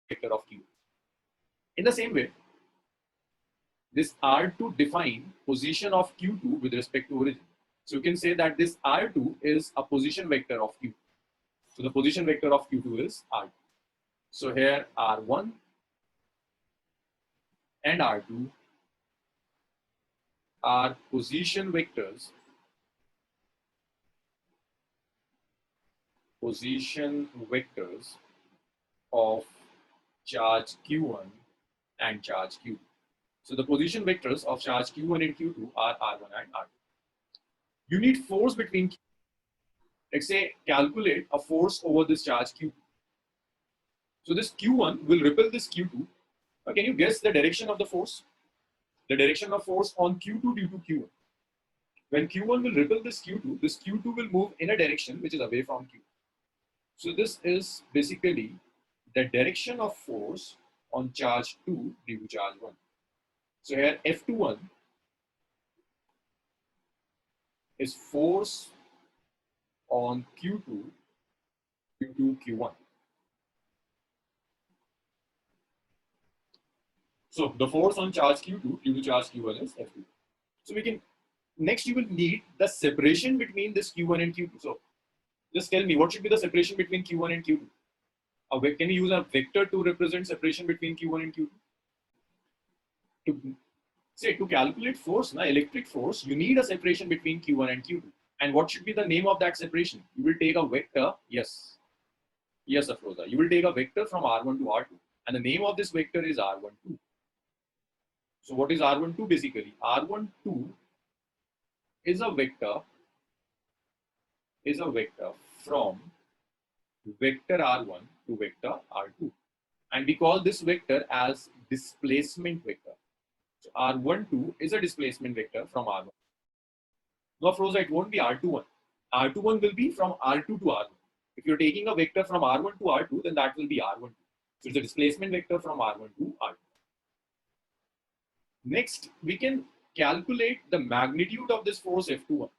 vector of Q. In the same way, this R2 define position of Q2 with respect to origin. So you can say that this R2 is a position vector of Q. So the position vector of Q2 is R2. So here R1 and R2 are position vectors of charge Q1 and charge Q2. So the position vectors of charge Q1 and Q2 are R1 and R2. You need force between, let's say, calculate a force over this charge Q2. So this Q1 will repel this Q2. Now, can you guess the direction of the force? The direction of force on Q2 due to Q1. When Q1 will repel this Q2 will move in a direction which is away from Q. So this is basically the direction of force on charge 2 due to charge 1. So here F21 is force on Q2 due to Q1. So the force on charge Q2 due to charge Q1 is F2. So we can, next you will need the separation between this Q1 and Q2. So just tell me, what should be the separation between Q1 and Q2? Can you use a vector to represent separation between Q1 and Q2? To calculate force, electric force, you need a separation between Q1 and Q2. And what should be the name of that separation? You will take a vector, yes, Afroza. You will take a vector from R1 to R2. And the name of this vector is R12. So what is R12 basically? R12 is a vector from vector R1 to vector R2. And we call this vector as displacement vector. So R12 is a displacement vector from R1. Now, Froza, it won't be R21. R21 will be from R2 to R1. If you're taking a vector from R1 to R2, then that will be R12. So it's a displacement vector from R1 to R2. Next, we can calculate the magnitude of this force F21.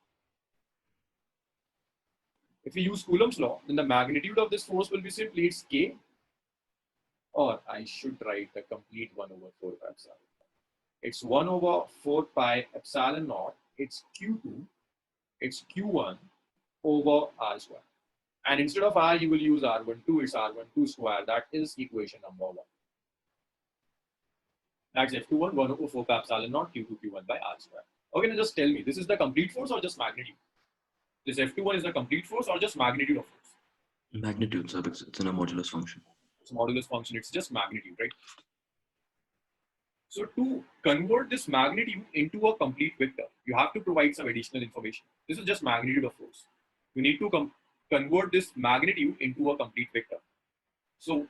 If we use Coulomb's law, then the magnitude of this force will be simply its K, or I should write the complete 1 over 4 pi epsilon. It's 1 over 4 pi epsilon naught. It's Q2, it's Q1 over R square. And instead of R, you will use R12, it's R12 square. That is equation number 1. That's F21, 1 over 4 pi epsilon naught, Q2, Q1 by R square. Okay, now just tell me, this is the complete force or just magnitude? This F21 is the complete force or just magnitude of force? Magnitude, sir, because it's in a modulus function. It's a modulus function, it's just magnitude, right? So to convert this magnitude into a complete vector, you have to provide some additional information. This is just magnitude of force. You need to convert this magnitude into a complete vector. So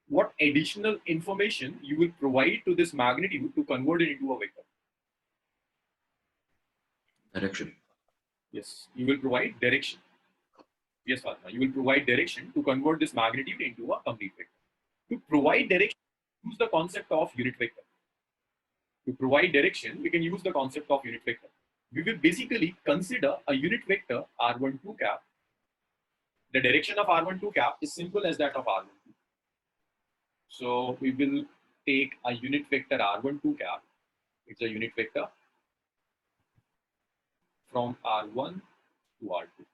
what additional information you will provide to this magnitude to convert it into a vector? Direction. Yes, you will provide direction. Yes, Fatima, you will provide direction to convert this magnitude into a complete vector. To provide direction, use the concept of unit vector. To provide direction, we can use the concept of unit vector. We will basically consider a unit vector R12 cap. The direction of R12 cap is simple as that of R12. So we will take a unit vector R12 cap. It's a unit vector from R1 to R2.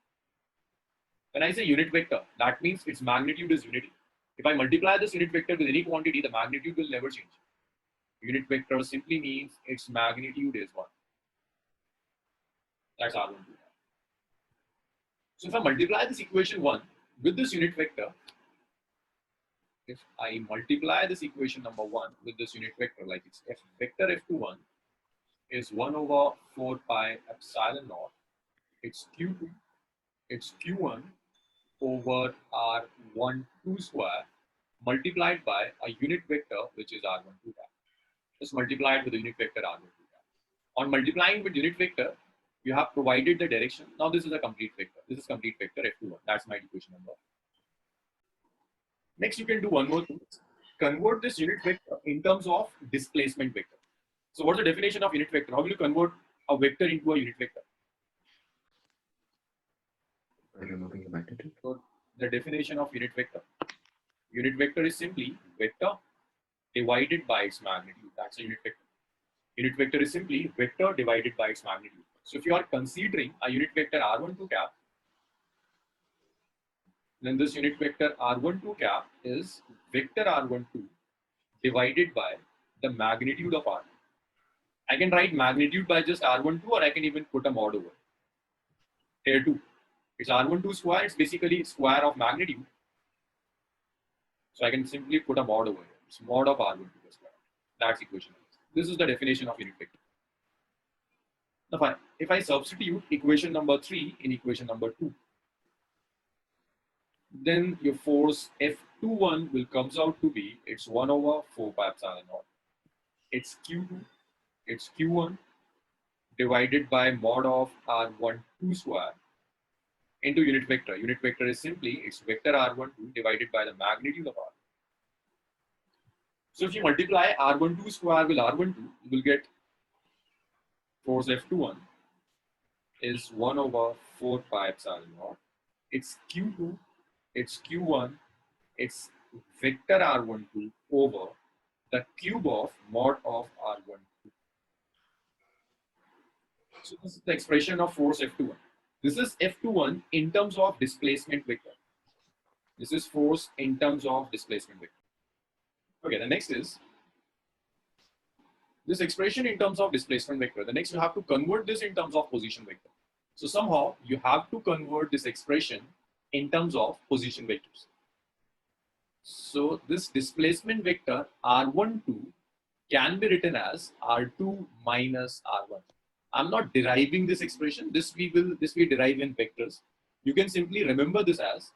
When I say unit vector, that means its magnitude is unity. If I multiply this unit vector with any quantity, the magnitude will never change. Unit vector simply means its magnitude is 1. That's R12. So if I multiply this equation 1 with this unit vector, if I multiply this equation number 1 with this unit vector, like it's F vector F21 is 1 over 4 pi epsilon naught. It's Q2, it's Q1 over R12 square multiplied by a unit vector which is R12 cap. Just multiply it with the unit vector R12 cap. On multiplying with unit vector, you have provided the direction. Now this is a complete vector. This is complete vector F21. That's my equation number. Next, you can do one more thing. Convert this unit vector in terms of displacement vector. So what's the definition of unit vector? How will you convert a vector into a unit vector? By removing the magnitude. So the definition of unit vector. Unit vector is simply vector divided by its magnitude. That's a unit vector. Unit vector is simply vector divided by its magnitude. So if you are considering a unit vector r12 cap, then this unit vector r12 cap is vector r12 divided by the magnitude of r. I can write magnitude by just r12, or I can even put a mod over here too. It's r12 square, it's basically square of magnitude. So I can simply put a mod over here. It's mod of r12 square. That's equation. This is the definition of unit vector. Now, if I substitute equation number 3 in equation number 2, then your force F21 will comes out to be, it's 1 over 4 pi epsilon naught. It's Q2, it's Q1 divided by mod of R12 square into unit vector. Unit vector is simply, it's vector R12 divided by the magnitude of R. So if you multiply R12 square with R12, you will get force F21 is 1 over 4 pi epsilon naught. It's Q2, it's Q1, it's vector R12 over the cube of mod of R12. So this is the expression of force F21. This is F21 in terms of displacement vector. This is force in terms of displacement vector. Okay, the next is this expression in terms of displacement vector. The next you have to convert this in terms of position vector. So somehow you have to convert this expression in terms of position vectors. So this displacement vector R12 can be written as R2 minus R1. I'm not deriving this expression. This we derive in vectors. You can simply remember this as,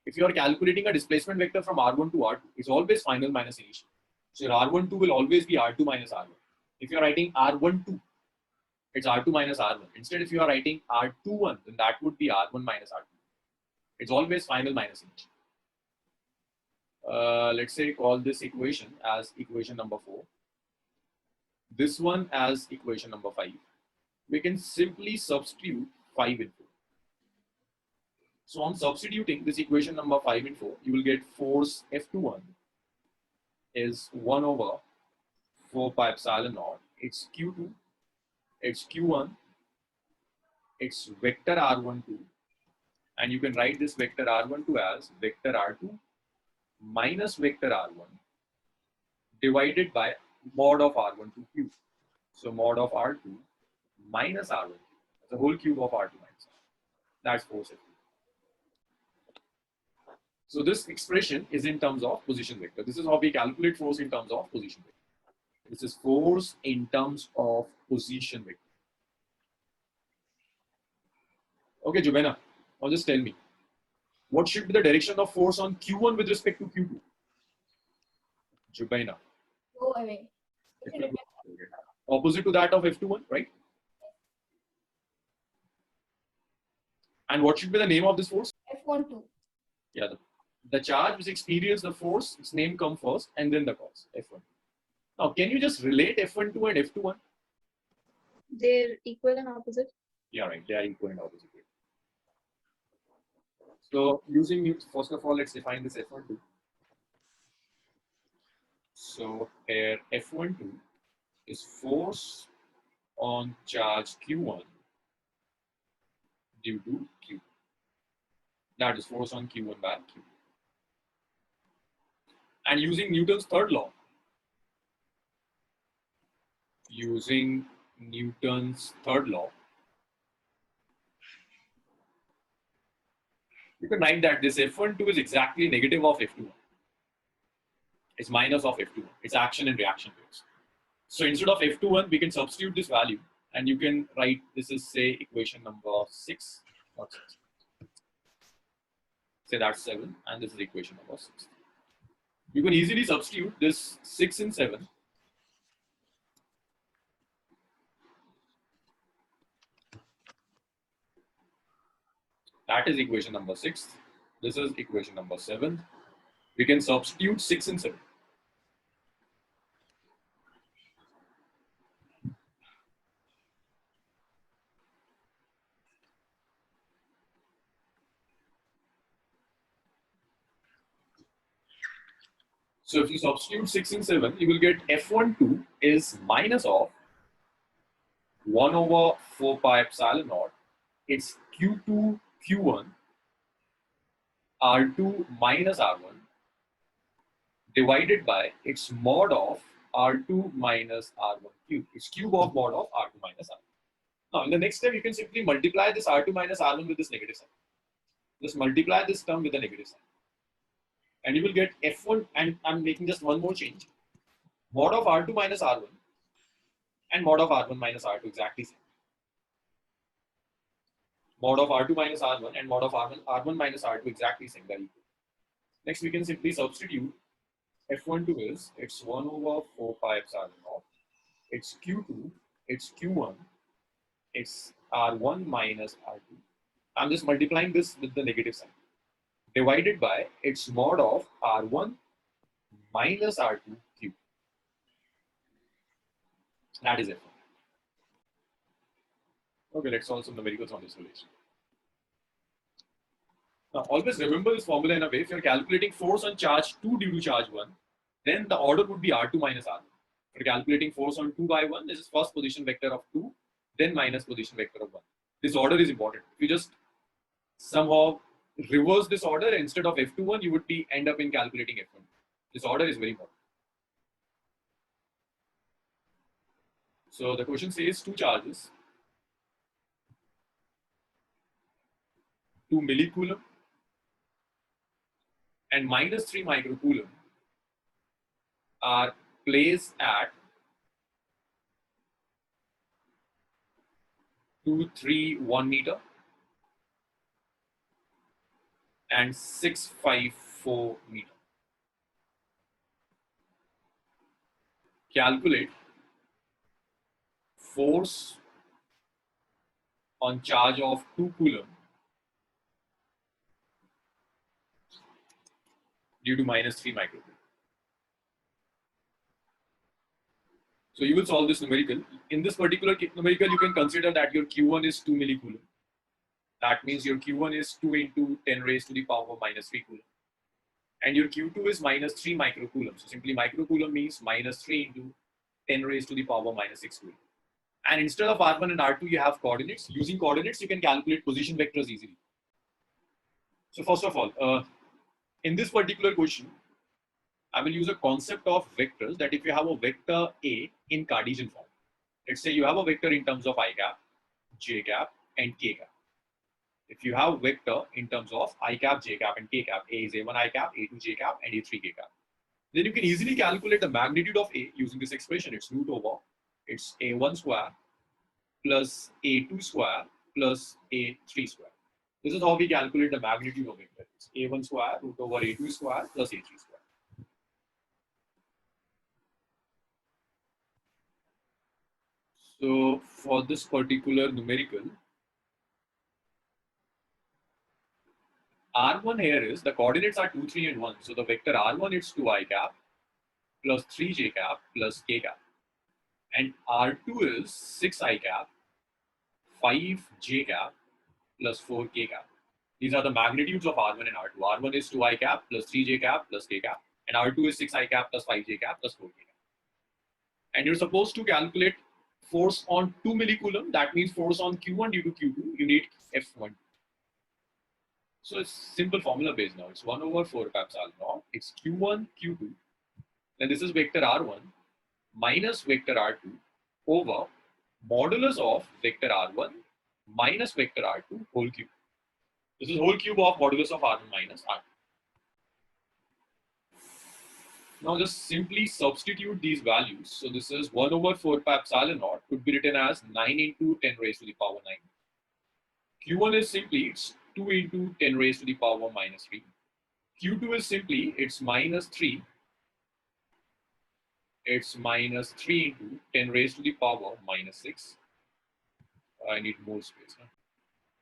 if you are calculating a displacement vector from R1 to R2, it's always final minus initial. So your R12 will always be R2 minus R1. If you are writing R12, it's R2 minus R1. Instead, if you are writing R21, then that would be R1 minus R2. It's always final minus initial. Let's say call this equation as equation number 4. This one as equation number 5. We can simply substitute 5 in 4. So on substituting this equation number 5 in 4, you will get force F21 is 1 over 4 pi epsilon naught. It's Q2, it's Q1, it's vector R12, and you can write this vector R12 as vector R2 minus vector R1 divided by mod of R12 cube. So mod of R2 minus R1, the whole cube of R2 minus R1. That's force F2. So this expression is in terms of position vector. This is how we calculate force in terms of position vector. This is force in terms of position vector. Okay, Jubena, now just tell me, what should be the direction of force on Q1 with respect to Q2? Jubena. Go away. Opposite to that of F21, right? And what should be the name of this force? F12. Yeah, the charge which experiences the force, its name comes first, and then the cause, F1. Now, can you just relate F12 and F21? They're equal and opposite. Yeah, right. They are equal and opposite. So, using, first of all, let's define this F12. So, here F12 is force on charge Q1 due to Q. That is force on Q1 by Q. And using Newton's third law, you can write that this F12 is exactly negative of F21. It's minus of F21. It's action and reaction waves. So instead of F21, we can substitute this value, and you can write this is, say, equation number 6, not 6. Say that's 7, and this is equation number 6. You can easily substitute this 6 and 7. That is equation number 6. This is equation number 7. We can substitute 6 and 7. So if you substitute 6 and 7, you will get F12 is minus of 1 over 4 pi epsilon naught. It's Q2 Q1 R2 minus R1 divided by its mod of R2 minus R1 cube. It's cube of mod of R2 minus R1. Now, in the next step, you can simply multiply this R2 minus R1 with this negative sign. Just multiply this term with the negative sign. And you will get F1, and I'm making just one more change. Mod of R2 minus R1 and mod of R1 minus R2 exactly same. Mod of R2 minus R1 and mod of R1 minus R2 exactly same, they're equal. Next, we can simply substitute F12 is, it's 1 over 4 pi epsilon naught. It's Q2, it's Q1, it's R1 minus R2. I'm just multiplying this with the negative sign. Divided by its mod of R1 minus R2 cube. That is it. Okay, let's solve some numericals on this relation. Now, always remember this formula in a way. If you're calculating force on charge 2 due to charge 1, then the order would be R2 minus R1. For calculating force on 2 by 1, this is first position vector of 2, then minus position vector of 1. This order is important. If you just somehow reverse this order, instead of F21, you would end up in calculating F1. This order is very important. So the question says two charges, 2 millicoulomb and minus 3 microcoulomb are placed at 231 meter and 654 meter. Calculate force on charge of 2 coulomb due to minus 3 microcoulomb. So you will solve this numerical. In this particular numerical, you can consider that your Q1 is 2 millicoulomb. That means your Q1 is 2 into 10 raised to the power minus 3 coulomb. And your Q2 is minus 3 microcoulomb. So simply microcoulomb means minus 3 into 10 raised to the power minus 6 coulomb. And instead of R1 and R2, you have coordinates. Using coordinates, you can calculate position vectors easily. So first of all, in this particular question, I will use a concept of vectors, that if you have a vector A in Cartesian form, let's say you have a vector in terms of I cap, j cap, and k cap. If you have a vector in terms of I cap, j cap, and k cap, A is A1 I cap, A2 j cap, and A3 k cap, then you can easily calculate the magnitude of A using this expression. It's root over, it's A1 square plus A2 square plus A3 square. This is how we calculate the magnitude of vector. It's A1 square root over A2 square plus A3 square. So for this particular numerical, R1 here is, the coordinates are 2, 3, and 1. So the vector R1 is 2i cap plus 3j cap plus k cap. And R2 is 6i cap, 5j cap plus 4k cap. These are the magnitudes of R1 and R2. R1 is 2i cap plus 3j cap plus k cap. And R2 is 6i cap plus 5j cap plus 4k cap. And you're supposed to calculate force on 2 millicoulomb. That means force on Q1 due to Q2. You need F1. So it's simple formula based now. It's 1 over 4 pi epsilon naught. It's Q1, Q2. Then this is vector R1 minus vector R2 over modulus of vector R1 minus vector R2 whole cube. This is whole cube of modulus of R1 minus R2. Now just simply substitute these values. So this is 1 over 4 pi epsilon naught could be written as 9 into 10 raised to the power 9. Q1 is simply, it's 2 into 10 raised to the power minus 3. Q2 is simply, it's minus 3. It's minus 3 into 10 raised to the power minus 6. I need more space. Huh?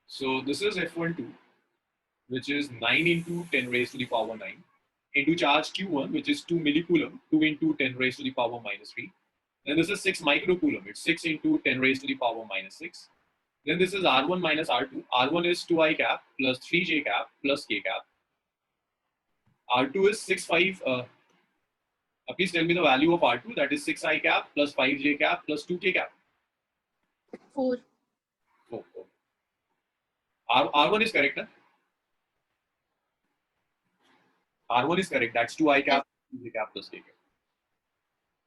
So this is F12, which is 9 into 10 raised to the power 9, into charge Q1, which is 2 millicoulomb, 2 into 10 raised to the power minus 3. Then this is 6 microcoulomb, it's 6 into 10 raised to the power minus 6. Then this is R1 minus R2. R1 is 2i cap plus 3j cap plus k cap. R2 is 6, 5, Please tell me the value of R2, that is 6I cap plus 5J cap plus 2K cap. 4. Oh, oh. R1 is correct, huh? R1 is correct, that's 2I cap, 2J cap plus K cap.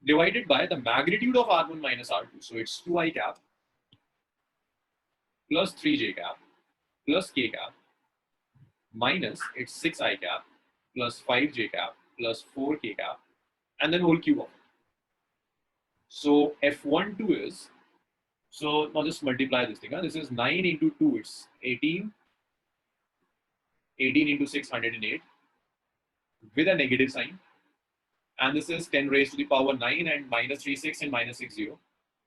Divided by the magnitude of R1 minus R2. So it's 2I cap plus 3J cap plus K cap minus it's 6I cap plus 5J cap plus 4K cap and then whole cube of it. So F12 is, so now just multiply this thing. Huh? This is 9 into 2, it's 18. 18 into 6, 108 with a negative sign. And this is 10 raised to the power 9 and minus 3, 6 and minus 6, 0.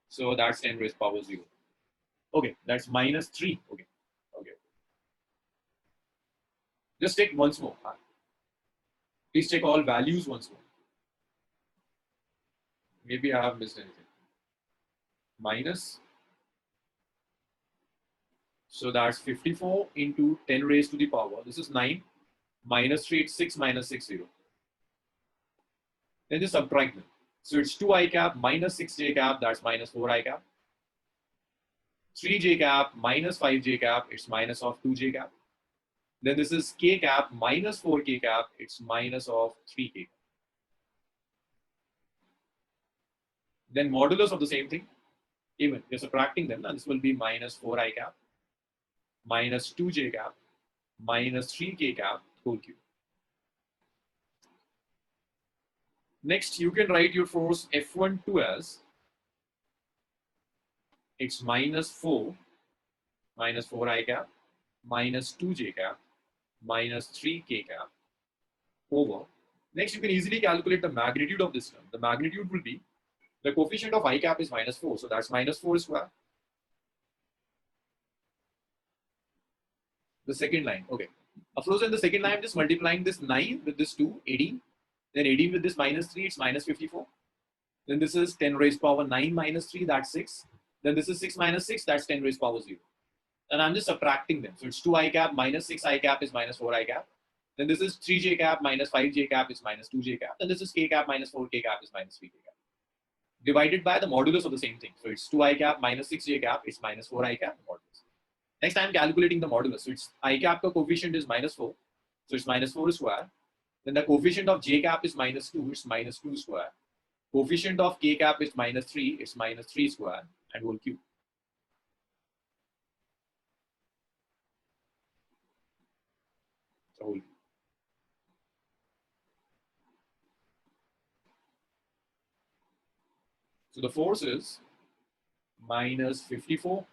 So that's 10 raised to the power 0. Okay, that's minus 3. Okay. Okay. Just take once more. Please take all values once more. Maybe I have missed anything. Minus. So that's 54 into 10 raised to the power. This is 9. Minus 3, it's 6 minus 6, 0. Then just subtract them. So it's 2I cap minus 6J cap, that's minus 4I cap. 3J cap minus 5J cap, it's minus of 2J cap. Then this is K cap minus 4K cap, it's minus of 3K cap. Then modulus of the same thing, even you're subtracting them, and this will be minus 4I cap, minus 2J cap, minus 3K cap, whole cube. Next, you can write your force F12 as it's minus 4I cap, minus 2J cap, minus 3K cap over. Next, you can easily calculate the magnitude of this term. The magnitude will be, the coefficient of I cap is minus 4, so that's minus 4 square. The second line, okay. Of course, in the second line, I'm just multiplying this 9 with this 2, 18. Then 18 with this minus 3, it's minus 54. Then this is 10 raised to power 9 minus 3, that's 6. Then this is 6 minus 6, that's 10 raised to power 0. And I'm just subtracting them. So it's 2I cap minus 6I cap is minus 4I cap. Then this is 3J cap minus 5J cap is minus 2J cap. Then this is K cap minus 4K cap is minus 3K cap. Divided by the modulus of the same thing. So it's 2I cap minus 6J cap, it's minus 4I cap modulus. Next, I'm calculating the modulus. So it's I cap coefficient is minus 4. So it's minus 4 square. Then the coefficient of J cap is minus 2, it's minus 2 square. Coefficient of K cap is minus 3, it's minus 3 square and whole cube. So whole cube. So the force is minus 54,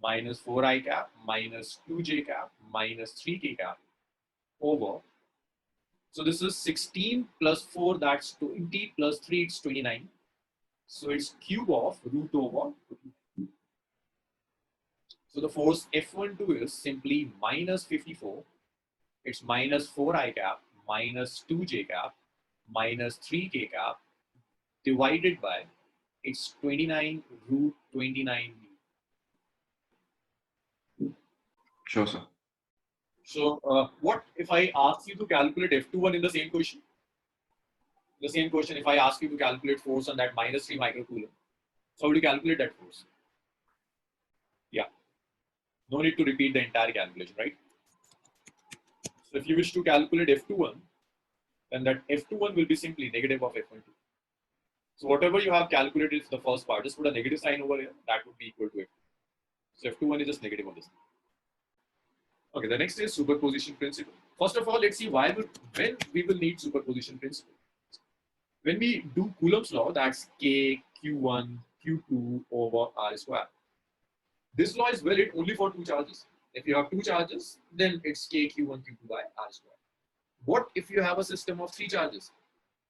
minus 4I cap, minus 2J cap, minus 3K cap over. So this is 16 plus 4, that's 20 plus 3, it's 29. So it's cube of root over. So the force F12 is simply minus 54. It's minus 4I cap, minus 2J cap, minus 3K cap divided by it's 29 root 29. Sure, sir. So what if I ask you to calculate F21 in the same question? The same question, if I ask you to calculate force on that minus 3 microcoulomb. So how would you calculate that force? Yeah. No need to repeat the entire calculation, right? So if you wish to calculate F21, then that F21 will be simply negative of F12. So whatever you have calculated is the first part, just put a negative sign over here, that would be equal to F2. So F21 is just negative of this. Okay, the next is superposition principle. First of all, let's see when we will need superposition principle. When we do Coulomb's law, that's K, Q1, Q2 over R square. This law is valid only for two charges. If you have two charges, then it's K, Q1, Q2 by R square. What if you have a system of three charges?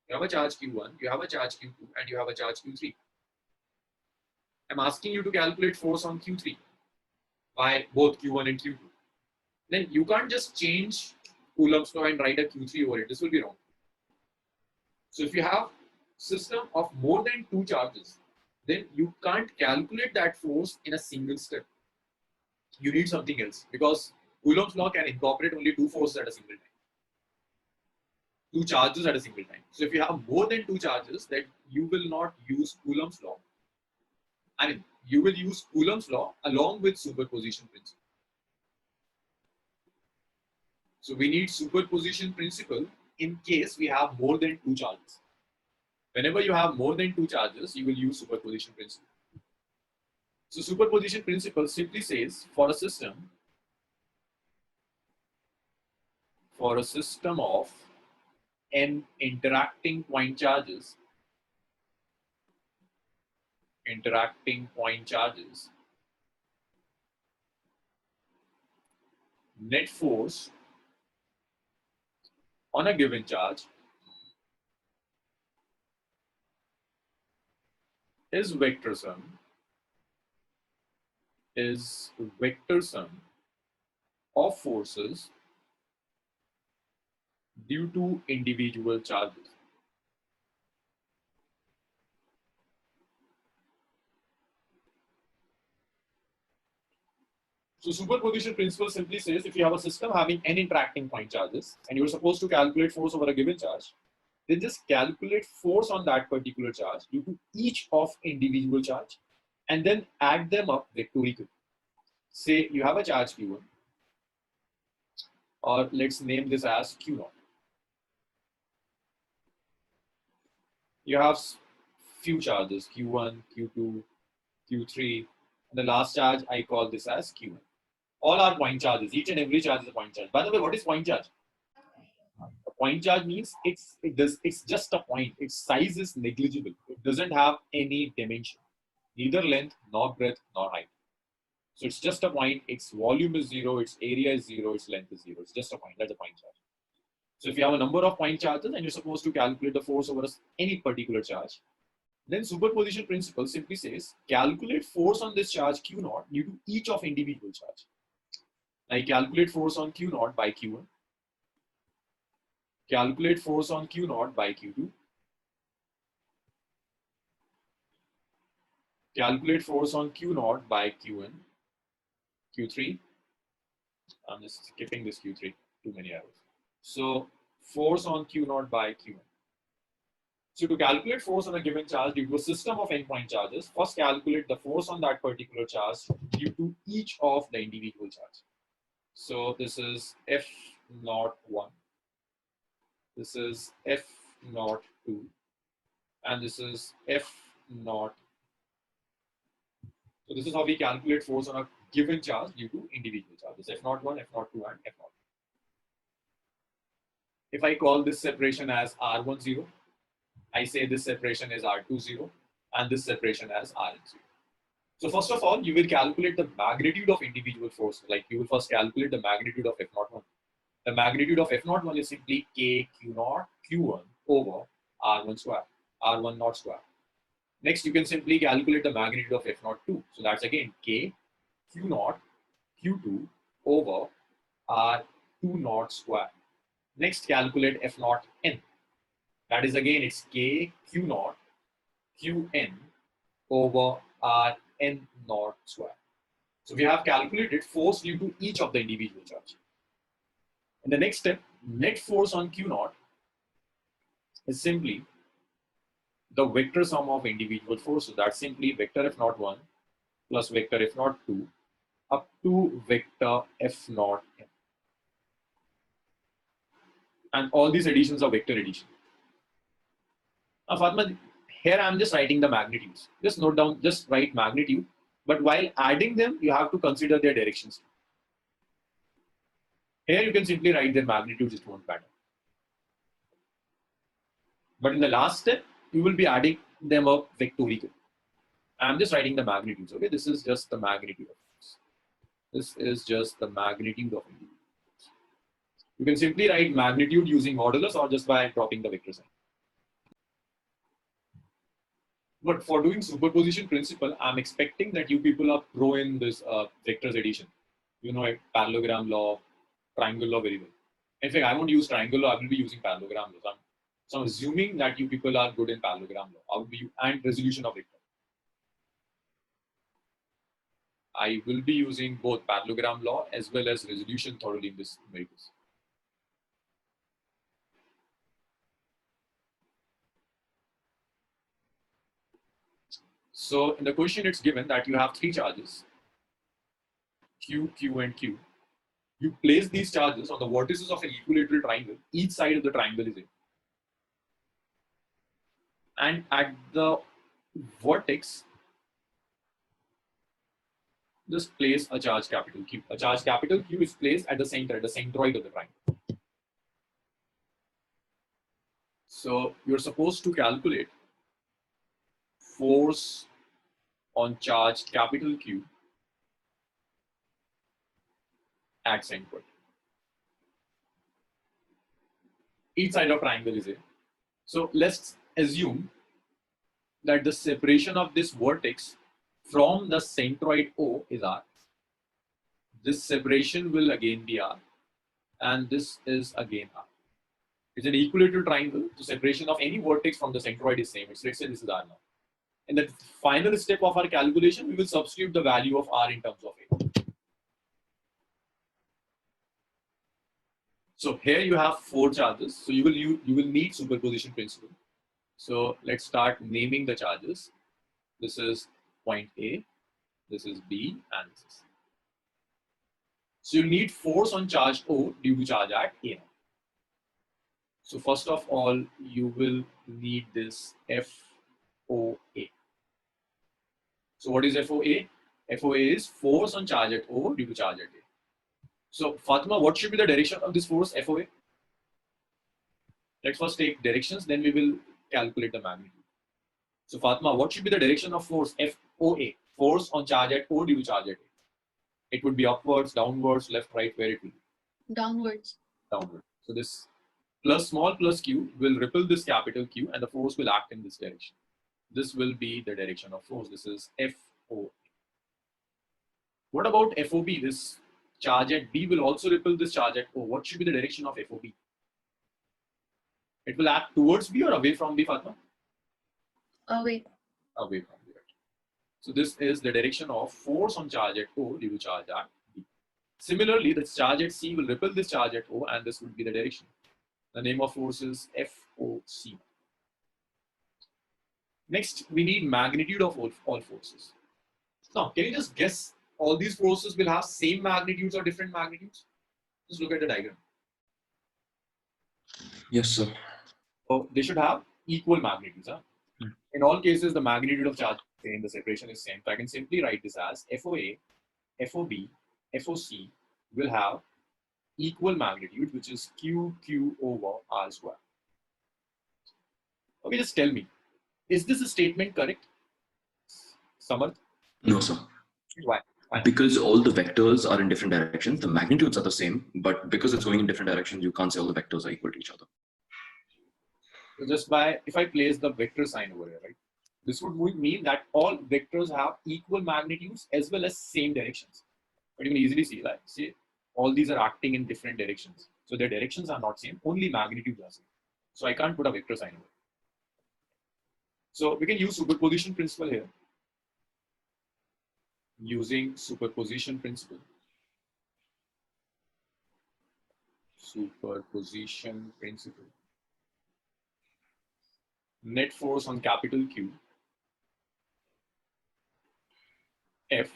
You have a charge Q1, you have a charge Q2, and you have a charge Q3. I'm asking you to calculate force on Q3 by both Q1 and Q2. Then you can't just change Coulomb's law and write a Q3 over it. This will be wrong. So if you have system of more than two charges, then you can't calculate that force in a single step. You need something else because Coulomb's law can incorporate only two forces at a single time. two charges at a single time. So if you have more than two charges, then you will not use Coulomb's law. I mean, you will use Coulomb's law along with superposition principle. So we need superposition principle in case we have more than two charges. Whenever you have more than two charges, you will use superposition principle. So superposition principle simply says for a system of n interacting point charges, net force on a given charge is vector sum of forces due to individual charges. So superposition principle simply says if you have a system having n interacting point charges and you're supposed to calculate force over a given charge, then just calculate force on that particular charge due to each of individual charge and then add them up vectorically. Say you have a charge Q1, or let's name this as Q0. You have few charges, Q1, Q2, Q3, and the last charge I call this as Q1. All are point charges. Each and every charge is a point charge. By the way, what is point charge? A point charge means it's just a point. Its size is negligible. It doesn't have any dimension, neither length, nor breadth, nor height. So it's just a point. Its volume is zero. Its area is zero. Its length is zero. It's just a point. That's a point charge. So if you have a number of point charges and you're supposed to calculate the force over any particular charge, then superposition principle simply says calculate force on this charge Q0 due to each of individual charge. I calculate force on Q0 by Q1. Calculate force on Q0 by Q2. Calculate force on Q0 by Q1, Q3. I'm just skipping this Q3, too many arrows. So force on Q0 by Q1. So to calculate force on a given charge due to a system of n-point charges, first calculate the force on that particular charge due to each of the individual charges. So this is F01, this is F02, and this is F0. So this is how we calculate force on a given charge due to individual charges, F01, F02, and F0. If I call this separation as R10, I say this separation is R20, and this separation as Rn0. So first of all, you will calculate the magnitude of individual force. Like you will first calculate the magnitude of F01. The magnitude of F01 is simply K Q0 Q1 over R1 square, R10 square. Next, you can simply calculate the magnitude of F02. So that's again K Q0 Q2 over R20 square. Next, calculate F0n. That is again it's K Q0 Qn over Rn0 square. So we have calculated force due to each of the individual charge. In the next step, net force on Q0 is simply the vector sum of individual forces. That's simply vector F01 plus vector F02 up to vector F0n. And all these additions are vector addition. Now, Fatma, here I'm just writing the magnitudes. Just note down, just write magnitude. But while adding them, you have to consider their directions. Here you can simply write their magnitudes, it won't matter. But in the last step, you will be adding them up vectorical. I'm just writing the magnitudes, okay? This is just the magnitude of this. This is just the magnitude of individual. You can simply write magnitude using modulus or just by dropping the vector sign. But for doing superposition principle, I'm expecting that you people are pro in this vectors addition. You know, parallelogram law, triangle law very well. In fact, I won't use triangle law, I will be using parallelogram law. So I'm assuming that you people are good in parallelogram law. I will be, and resolution of vector. I will be using both parallelogram law as well as resolution thoroughly in this numericals. So in the question, it's given that you have three charges, Q, Q, and Q. You place these charges on the vertices of an equilateral triangle. Each side of the triangle is A. And at the vertex, just place a charge capital Q. A charge capital Q is placed at the center, the centroid of the triangle. So you're supposed to calculate force on charge capital Q at centroid. Each side of triangle is A. So let's assume that the separation of this vertex from the centroid O is R. This separation will again be R, and this is again R. It's an equilateral triangle. The separation of any vertex from the centroid is same. Let's say this is R now. In the final step of our calculation, we will substitute the value of R in terms of A. So here you have four charges. So you will need superposition principle. So let's start naming the charges. This is point A, this is B, and this is C. So you need force on charge O due to charge at A. So first of all, you will need this FOA. So what is FOA? FOA is force on charge at O due to charge at A. So Fatima, what should be the direction of this force FOA? Let's first take directions, then we will calculate the magnitude. So Fatima, what should be the direction of force FOA? Force on charge at O due to charge at A. It would be upwards, downwards, left, right, where it will be? Downwards. Downward. So this plus small plus Q will repel this capital Q and the force will act in this direction. This will be the direction of force. This is FOA. What about FOB? This charge at B will also repel this charge at O. What should be the direction of FOB? It will act towards B or away from B, Fatma? Away. Away from B. Right. So this is the direction of force on charge at O due to charge at B. Similarly, the charge at C will repel this charge at O, and this will be the direction. The name of force is FOC. Next, we need magnitude of all forces. Now, can you just guess all these forces will have same magnitudes or different magnitudes? Just look at the diagram. Yes, sir. So they should have equal magnitudes. Huh? In all cases, the magnitude of charge is same, the separation is same. So I can simply write this as FOA, FOB, FOC will have equal magnitude, which is QQ over R square. Okay, just tell me, is this a statement correct? Samarth? No, sir. Why? Because all the vectors are in different directions, the magnitudes are the same, but because it's going in different directions, you can't say all the vectors are equal to each other. So just by, if I place the vector sign over here, right? This would mean that all vectors have equal magnitudes as well as same directions. But you can easily see, like, see, all these are acting in different directions. So their directions are not same, only magnitudes are same. So I can't put a vector sign over. So we can use superposition principle here. Using superposition principle. Superposition principle. Net force on capital Q F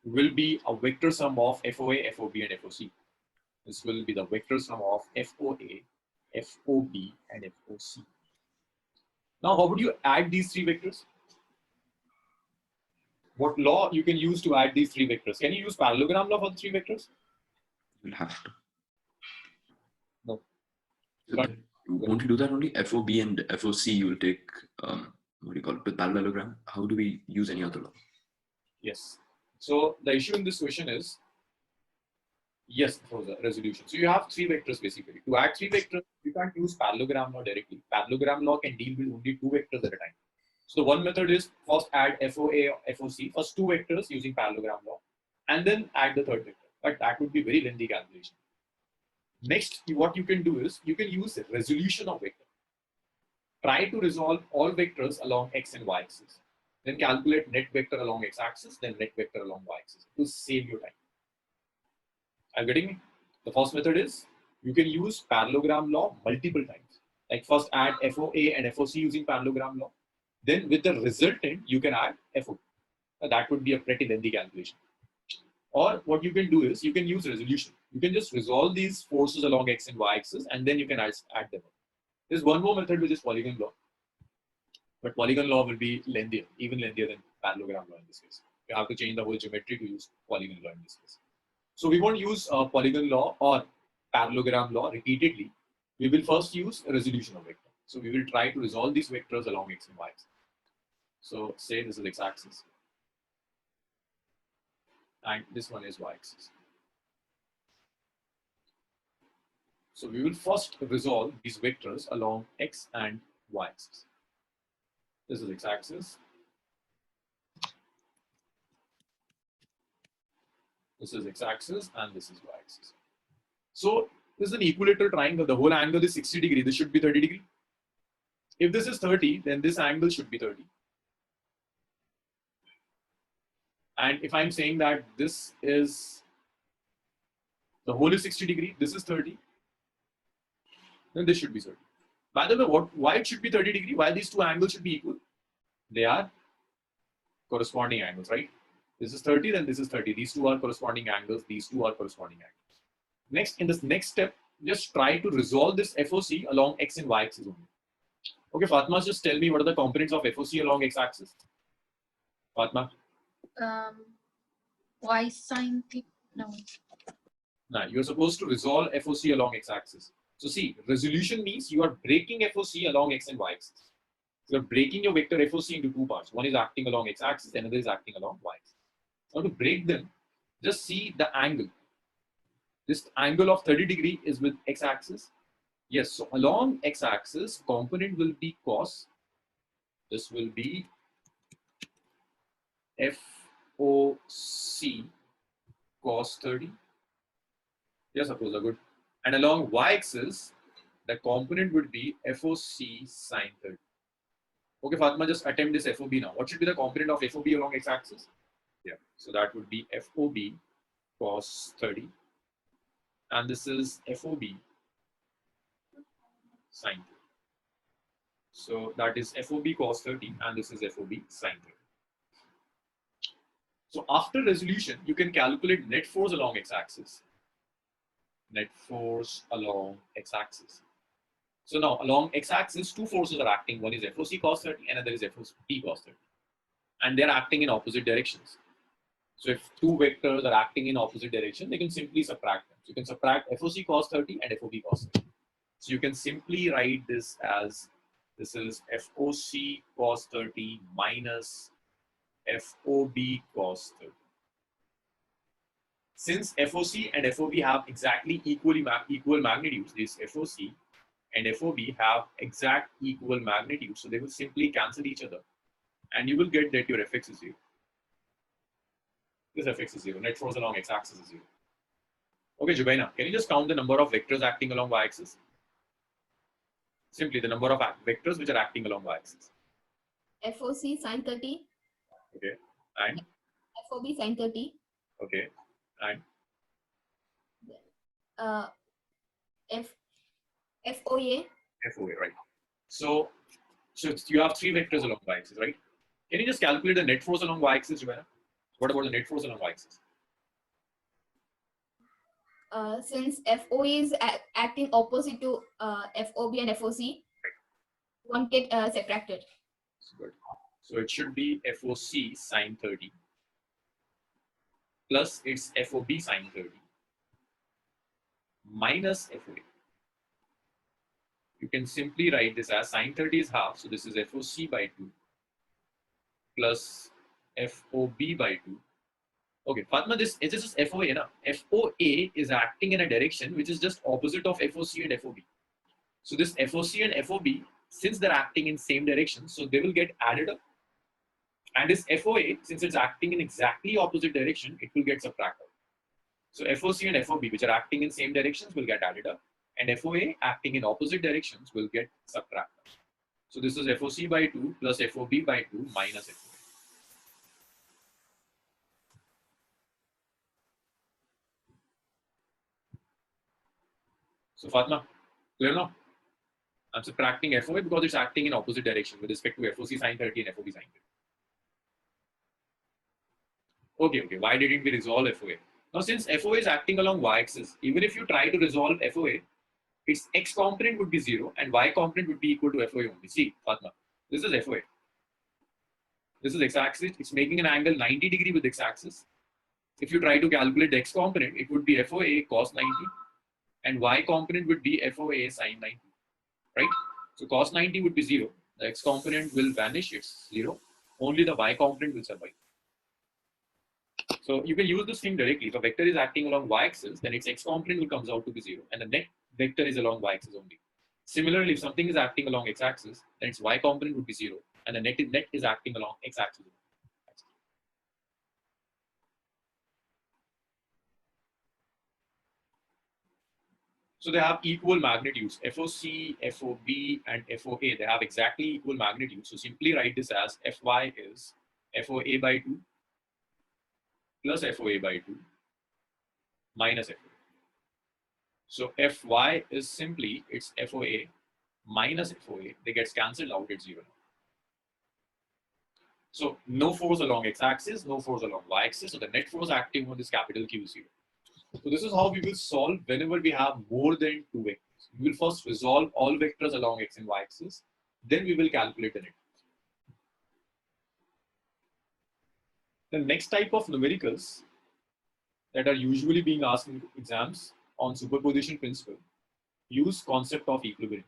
will be a vector sum of FOA, FOB, and FOC. This will be the vector sum of FOA, FOB, and FOC. Now, how would you add these three vectors? What law you can use to add these three vectors? Can you use parallelogram law for the three vectors? You'll have to. No. But won't you do that only? FOB and FOC, you will take, what do you call it, with parallelogram? How do we use any other law? Yes. So the issue in this question is, yes, for the resolution. So you have three vectors basically. To add three vectors, you can't use parallelogram law directly. Parallelogram law can deal with only two vectors at a time. So one method is first add FOA or FOC, first two vectors using parallelogram law, and then add the third vector. But that would be very lengthy calculation. Next, what you can do is you can use the resolution of vector. Try to resolve all vectors along x and y axis. Then calculate net vector along x axis, then net vector along y axis to save your time. Are you getting me? The first method is you can use parallelogram law multiple times. Like first add FOA and FOC using parallelogram law. Then with the resultant, you can add FOB. That would be a pretty lengthy calculation. Or what you can do is you can use resolution. You can just resolve these forces along x and y axis, and then you can add them up. There's one more method which is polygon law, but polygon law will be lengthier, even lengthier than parallelogram law in this case. You have to change the whole geometry to use polygon law in this case. So we won't use polygon law or parallelogram law repeatedly. We will first use a resolution of vector. So we will try to resolve these vectors along x and y axis. So say this is x-axis, and this one is y-axis. So we will first resolve these vectors along x and y-axis. This is x-axis. This is x-axis, and this is y-axis. So this is an equilateral triangle. The whole angle is 60 degrees. This should be 30 degrees. If this is 30, then this angle should be 30. And if I'm saying that this is, the whole is 60 degrees, this is 30, then this should be 30. By the way, why it should be 30 degrees? Why these two angles should be equal? They are corresponding angles, right? This is 30, then this is 30. These two are corresponding angles. These two are corresponding angles. Next, in this next step, just try to resolve this FOC along x and y axis only. Okay, Fatma, just tell me what are the components of FOC along x axis? Fatma? Y sine theta. No. Now, you're supposed to resolve FOC along x axis. So see, resolution means you are breaking FOC along x and y axis. You're breaking your vector FOC into two parts. One is acting along x axis, another is acting along y axis. Now to break them, just see the angle. This angle of 30 degrees is with x axis. Yes, so along x axis, component will be cos. This will be FOC cos 30. Yes, suppose are good. And along y axis, the component would be FOC sine 30. Okay, Fatma, just attempt this FOB now. What should be the component of FOB along x axis? Yeah, so that would be FOB cos 30. And this is FOB sine 30. So that is FOB cos 30, and this is FOB sine 30. So after resolution, you can calculate net force along x-axis. Net force along x-axis. So now along x-axis, two forces are acting. One is FOC cos 30, another is FOB cos 30. And they're acting in opposite directions. So if two vectors are acting in opposite direction, they can simply subtract them. So you can subtract FOC cos 30 and FOB cos 30. So you can simply write this as, this is FOC cos 30 minus FOB cos 30. Since FOC and FOB have exactly equal magnitudes, this FOC and FOB have exact equal magnitude, so they will simply cancel each other, and you will get that your Fx is 0. This Fx is 0. Net force along x-axis is 0. Okay, Jubaina, can you just count the number of vectors acting along y-axis? Simply the number of vectors which are acting along y-axis. FOC sine 30. Okay, and FOB sine 30. okay, and FOA. FOA, right? So you have three vectors along y-axis, right? Can you just calculate the net force along y-axis, Jubaina? What about the net force along y-axis? Since FOA is acting opposite to FOB and FOC, won't get subtracted. Good. So it should be FOC sine 30 plus its FOB sine 30 minus FOA. You can simply write this as sine 30 is half, so this is FOC by 2 plus FOB by 2. Okay, Fatma, this is just FOA. Na? FOA is acting in a direction which is just opposite of FOC and FOB. So this FOC and FOB, since they're acting in same direction, so they will get added up. And this FOA, since it's acting in exactly opposite direction, it will get subtracted. So FOC and FOB, which are acting in same directions, will get added up. And FOA acting in opposite directions will get subtracted. So this is FOC by 2 plus FOB by 2 minus FOA. So Fatma, clear now? I'm subtracting FOA because it's acting in opposite direction with respect to FOC sine 30 and FOB sine 30. Okay. Why didn't we resolve FOA? Now, since FOA is acting along y-axis, even if you try to resolve FOA, its x component would be 0 and y component would be equal to FOA only. See, Fatma, this is FOA. This is x-axis. It's making an angle 90 degree with x-axis. If you try to calculate the x component, it would be FOA cos 90 and y component would be FOA sine 90, right? So cos 90 would be 0. The x component will vanish, it's 0. Only the y component will survive. So you can use this thing directly. If a vector is acting along y-axis, then its x component will comes out to be 0 and the net vector is along y-axis only. Similarly, if something is acting along x-axis, then its y component would be 0 and the net is acting along x-axis. So they have equal magnitudes, FOC, FOB, and FOA. They have exactly equal magnitudes. So simply write this as FY is FOA by 2 plus FOA by 2 minus FOA. So FY is simply its FOA minus FOA. They get cancelled out at 0. So no force along x-axis, no force along y-axis. So the net force acting on this capital Q is 0. So this is how we will solve whenever we have more than 2 vectors. We will first resolve all vectors along x and y axis, then we will calculate the net. The next type of numericals that are usually being asked in exams on superposition principle use concept of equilibrium.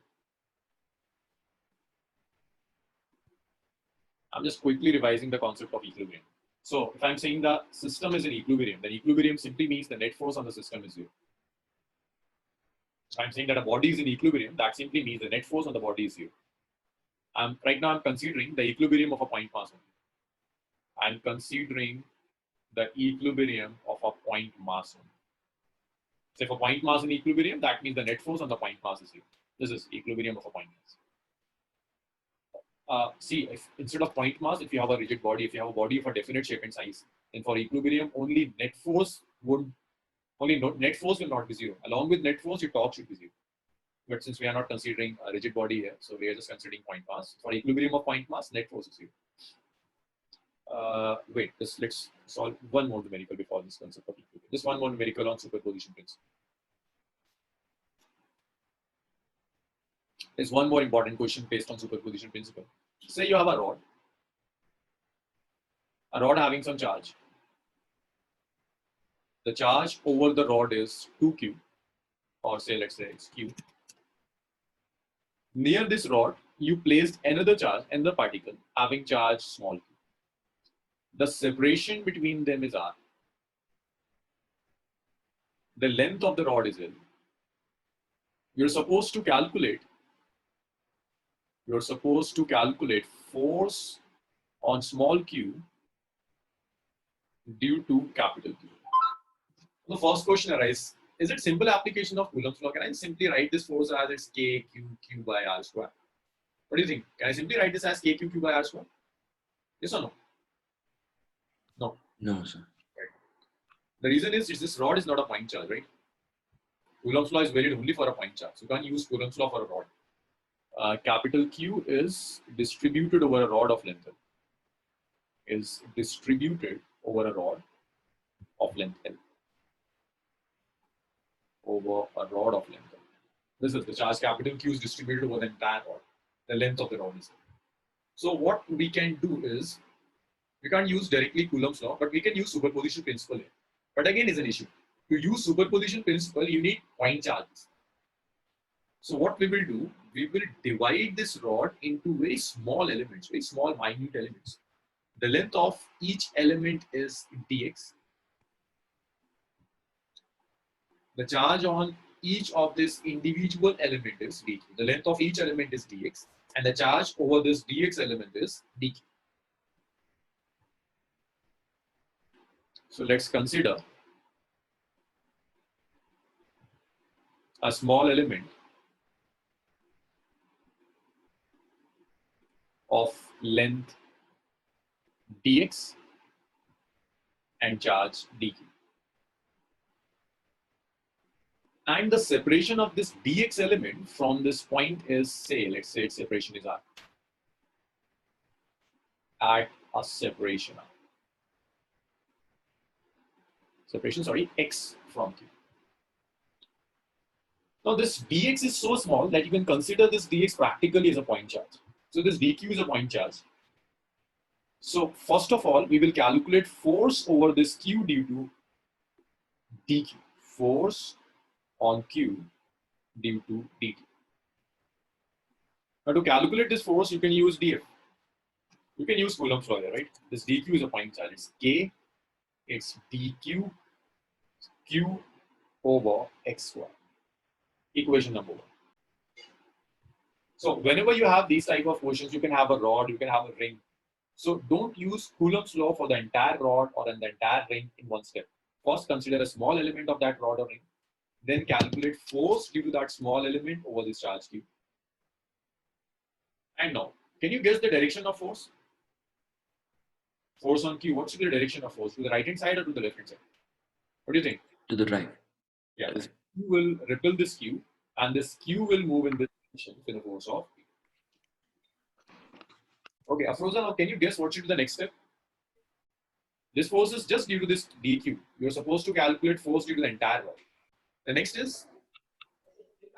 I'm just quickly revising the concept of equilibrium. So if I'm saying the system is in equilibrium, then equilibrium simply means the net force on the system is 0. If I'm saying that a body is in equilibrium, that simply means the net force on the body is 0. Right now I'm considering the equilibrium of a point mass only. I'm considering the equilibrium of a point mass only. So if a point mass in equilibrium, that means the net force on the point mass is 0. This is equilibrium of a point mass. See, if instead of point mass, if you have a rigid body, if you have a body of a definite shape and size, then for equilibrium, only net force will not be 0. Along with net force, your torque should be 0. But since we are not considering a rigid body here, so we are just considering point mass. For equilibrium of point mass, net force is 0. Wait, let's solve one more numerical before this concept of equilibrium. Just one more numerical on superposition principle. There's one more important question based on superposition principle. Say you have a rod having some charge. The charge over the rod is 2q, or say let's say it's q. Near this rod, you placed another charge, another particle having charge small q. The separation between them is r. The length of the rod is L. You're supposed to calculate force on small q due to capital Q. The first question arises, is it simple application of Coulomb's law? Can I simply write this force as it's k q by r square? What do you think? Can I simply write this as k q by r square? Yes or no? No. No, sir. Right. The reason is this rod is not a point charge, right? Coulomb's law is valid only for a point charge. So you can't use Coulomb's law for a rod. Capital Q is distributed over a rod of length L. Is distributed over a rod of length L. Over a rod of length L. This is the charge capital Q is distributed over the entire rod. The length of the rod is L. So what we can do is, we can't use directly Coulomb's law, but we can use superposition principle here. But again, is an issue. To use superposition principle, you need point charges. So what we will do, we will divide this rod into very small elements, very small minute elements. The length of each element is dx. The charge on each of this individual element is dq. The length of each element is dx, and the charge over this dx element is dq. So let's consider a small element of length dx and charge dq. And the separation of this dx element from this point is, say, let's say its separation is r. At a separation r. Separation, sorry, x from q. Now this dx is so small that you can consider this dx practically as a point charge. So this dq is a point charge. So first of all, we will calculate force over this q due to dq. Force on q due to dt. Now to calculate this force, you can use df. You can use Coulomb's law, right? This dq is a point charge. It's k, it's dq q over x square. Equation number 1. So whenever you have these type of questions, you can have a rod, you can have a ring. So don't use Coulomb's law for the entire rod or the entire ring in one step. First, consider a small element of that rod or ring. Then calculate force due to that small element over this charge q. And now, can you guess the direction of force? Force on q, what should be the direction of force? To the right hand side or to the left hand side? What do you think? To the right. Yeah, this q will repel this q, and this q will move in this direction with the force of q. Okay, Afroza, now can you guess what should be the next step? This force is just due to this dq. You're supposed to calculate force due to the entire rod. The next is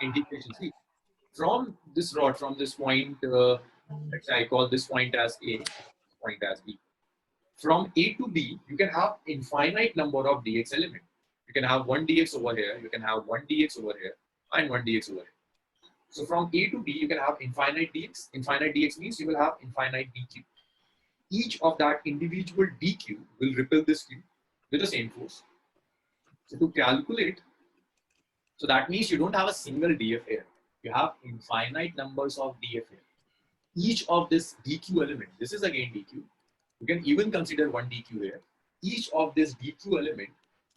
integration. See, from this rod, from this point, let's say I call this point as A, point as B. From A to B, you can have infinite number of dx element. You can have one dx over here, you can have one dx over here, and one dx over here. So from A to B, you can have infinite dx. Infinite dx means you will have infinite dq. Each of that individual dq will repel this q with the same force. So to calculate, so that means you don't have a single df here. You have infinite numbers of df here. Each of this dq element, this is again dq. You can even consider one dq here. Each of this dq element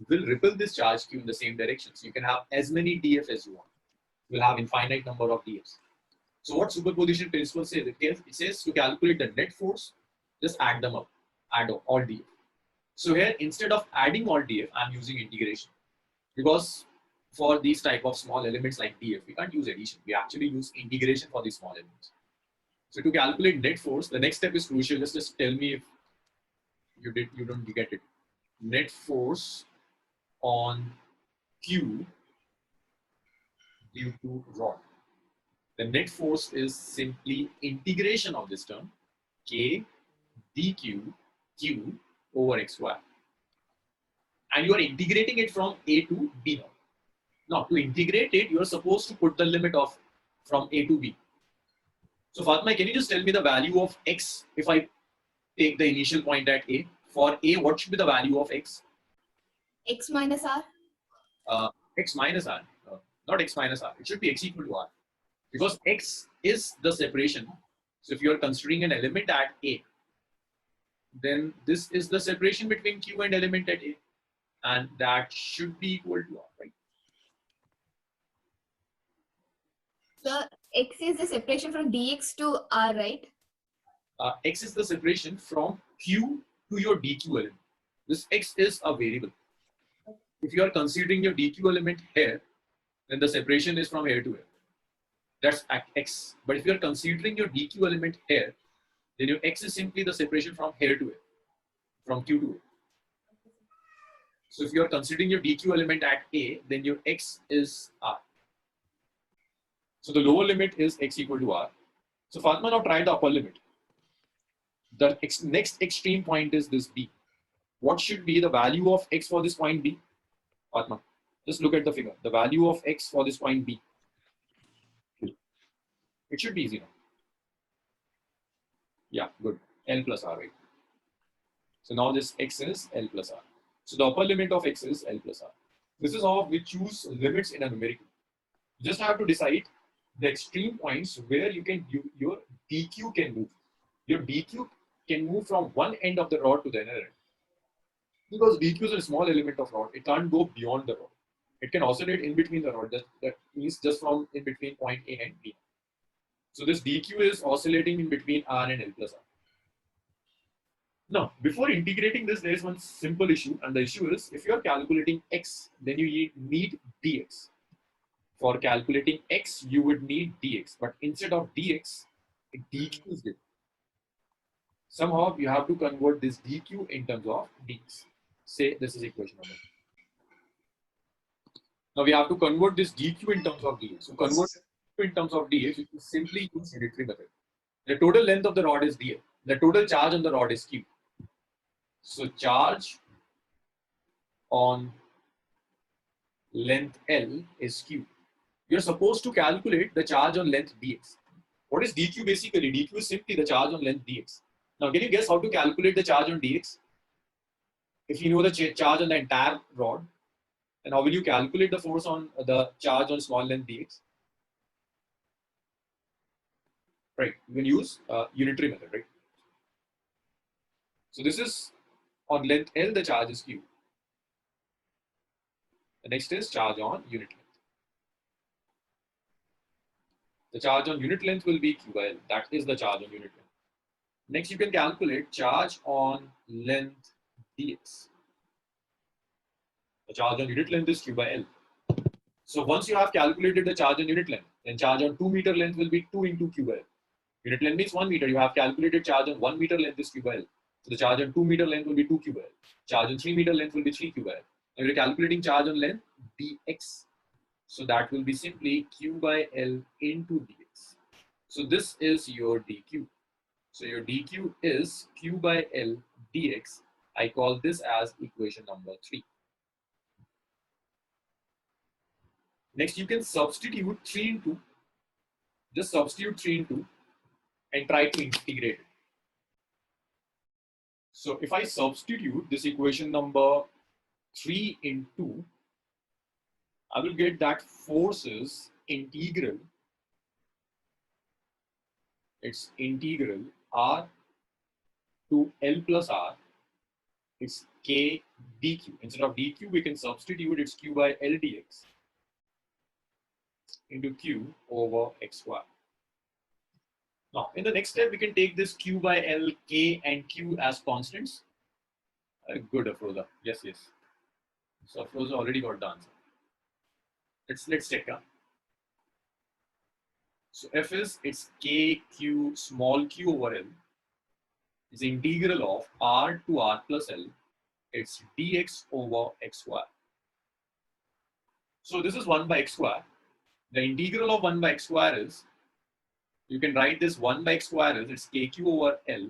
will repel this charge q in the same direction. So you can have as many df as you want. You will have infinite number of dfs. So what superposition principle says? It says to calculate the net force, just add them up, add all df. So here, instead of adding all df, I'm using integration, because for these type of small elements like df, we can't use addition. We actually use integration for these small elements. So to calculate net force, the next step is crucial. Just tell me if you don't get it. Net force on q due to rod. The net force is simply integration of this term, k dq q over xy. And you are integrating it from A to B now. Now, to integrate it, you are supposed to put the limit of from A to B. So Fatma, can you just tell me the value of x if I take the initial point at A? For A, what should be the value of x? X minus r. X minus r. Not x minus r. It should be x equal to r. Because x is the separation. So if you are considering an element at A, then this is the separation between q and element at A. And that should be equal to r, right? So x is the separation from dx to r, right? X is the separation from q to your dq element. This x is a variable. If you are considering your dq element here, then the separation is from here to here. That's x. But if you are considering your dq element here, then your x is simply the separation from here to here, from q to here. So if you are considering your dq element at A, then your x is r. So the lower limit is x equal to r. So Fatma, now try the upper limit. The next extreme point is this B. What should be the value of x for this point B? Fatma, just look at the figure. The value of x for this point B. It should be easy now. Yeah, good. L plus r, right? So now this x is L plus r. So the upper limit of x is L plus r. This is how we choose limits in a numerical. You just have to decide the extreme points where you can your dq can move. Your dq can move from one end of the rod to the other end. Because dq is a small element of rod, it can't go beyond the rod. It can oscillate in between the rod. That means just from in between point A and B. So this dq is oscillating in between r and L plus r. Now, before integrating this, there is one simple issue, and the issue is if you are calculating x, then you need dx. For calculating x, you would need dx, but instead of dx, it dqs it. Somehow you have to convert this dq in terms of dx. Say this is equation number. Now we have to convert this dq in terms of dx. So convert in terms of dx, you simply use unitary method. The total length of the rod is dl. The total charge on the rod is q. So charge on length L is q. You're supposed to calculate the charge on length dx. What is dq basically? dq is simply the charge on length dx. Now, can you guess how to calculate the charge on dx? If you know the charge on the entire rod, then how will you calculate the force on the charge on small length dx? Right, you can use unitary method, right? So this is on length L, the charge is q. The next is charge on unit length. The charge on unit length will be q by L. That is the charge on unit length. Next, you can calculate charge on length dx. The charge on unit length is q by L. So once you have calculated the charge on unit length, then charge on 2 meter length will be 2 into q by L. Unit length means 1 meter. You have calculated charge on 1 meter length is q by L. So the charge on 2 meter length will be 2 q by L. Charge on 3 meter length will be 3 q by L. Now you're calculating charge on length dx. So that will be simply q by L into dx. So this is your dq. So your dq is q by L dx. I call this as equation number 3. Next, you can substitute 3 into, just substitute 3 into and try to integrate it. So if I substitute this equation number 3 into, I will get that force is integral. It's integral r to L plus r. It's k dq. Instead of dq, we can substitute it's q by L dx into q over x square. Now, in the next step, we can take this q by L, k, and q as constants. Good, Afroza. Yes, yes. So Afroza already got the answer. Let's check. So f is it's k q small q over L is integral of r to r plus L. It's dx over x square. So this is 1 by x square. The integral of 1 by x square is, you can write this 1 by x square is, it's kq over L.